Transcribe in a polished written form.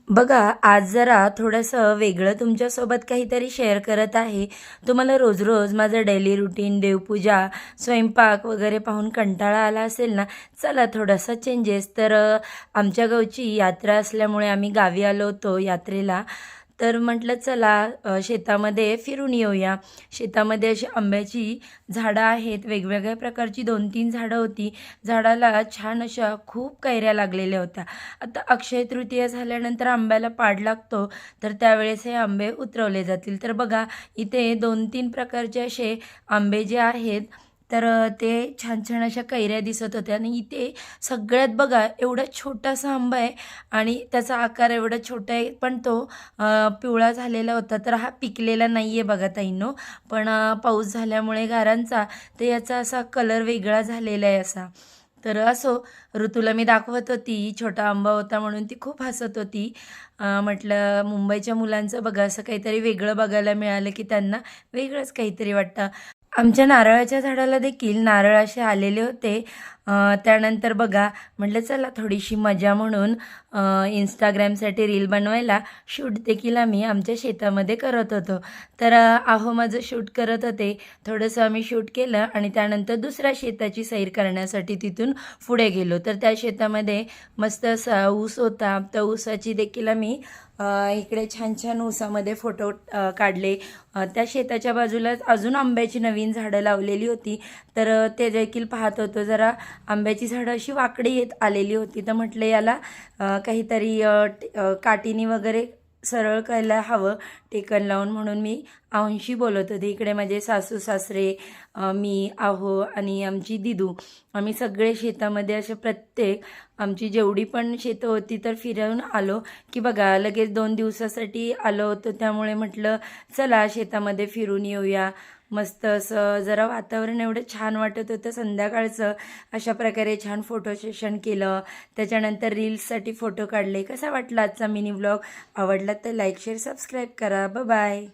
बघा, आज जरा थोडंसं वेगळं तुमच्यासोबत काहीतरी शेअर करत आहे. तुम्हाला रोज-रोज माझं डेली रुटीन, देवपूजा, स्वयंपाक वगैरे पाहून कंटाळा आला असेल ना, चला थोडासा चेंजेस. तर आमच्या गावची यात्रा असल्यामुळे आम्ही गावी आलो होतो यात्रेला. तर म्हटलं चला शेतामध्ये फिरून येऊया. शेतामध्ये अशी आंब्याची झाडं आहेत, वेगवेगळ्या प्रकारची 2-3 झाडं होती. झाडाला छान अशा खूप कैऱ्या लागलेल्या होत्या. आता अक्षय तृतीया झाल्यानंतर आंब्याला पाड लागतो, तर त्यावेळेस हे आंबे उतरवले जातील. तर बघा, इथे 2-3 प्रकारचे असे आंबे जे आहेत, तर ते छान-छान अशा कैऱ्या दिसत होत्या आणि इथे सगळ्यात बघा एवढा छोटासा आंबा आहे आणि त्याचा आकार एवढा छोटा आहे, पण तो पिवळा झालेला होता. तर हा पिकलेला नाही आहे बघा ताईंनो, पण पाऊस झाल्यामुळे गारांचा, तर याचा असा कलर वेगळा झालेला आहे असा. तर असो, ऋतूला मी दाखवत होती, छोटा आंबा होता म्हणून ती खूप हसत होती. म्हटलं मुंबईच्या मुलांचं बघा असं काहीतरी वेगळं बघायला मिळालं, की त्यांना वेगळंच काहीतरी वाटतं. आमच्या नारळाच्या झाडाला देखील नारळ असे आलेले होते. त्यानंतर बघा म्हटलं चला थोडीशी मजा म्हणून Instagramसाठी रील बनवायला शूट देखील आम्ही आमच्या शेतामध्ये करत होतो. तर अहो माझं शूट करत होते. थोडंसं आम्ही शूट केलं आणि त्यानंतर दुसऱ्या शेताची सैर करण्यासाठी तिथून पुढे गेलो. तर त्या शेतामध्ये मस्त असा ऊस होता. त्या ऊसाची देखील आम्ही इकडे छान-छान ऊसामध्ये फोटो काढले. त्या शेताच्या बाजूलाच अजून आंब्याची नवीन झाडं लावलेली होती. तर ते देखील पाहत होतो. जरा आंब्याची झाडं अशी वाकडी येत आलेली होती. तर म्हटलं याला काहीतरी काठीनी वगैरे सरळ करायला हवं टेकन लावून, म्हणून मी आहोंशी बोलत होते. इकडे माझे सासू सासरे, मी, आहो आणि आमची दिदू, आम्ही सगळे शेतामध्ये असे प्रत्येक आमची जेवढी पण शेतं होती तर फिरून आलो, की बघा लगेच 2 दिवसासाठी आलो होतो. त्यामुळे म्हटलं चला शेतामध्ये फिरून येऊया. मस्त असं जरा वातावरण एवढं छान वाटत होतं संध्याकाळचं. अशा प्रकारे छान फोटो सेशन केलं. त्याच्यानंतर रील्ससाठी फोटो काढले. कसा वाटला आजचा मिनी व्लॉग? आवडला तर लाईक, शेअर, सबस्क्राईब करा. बाय.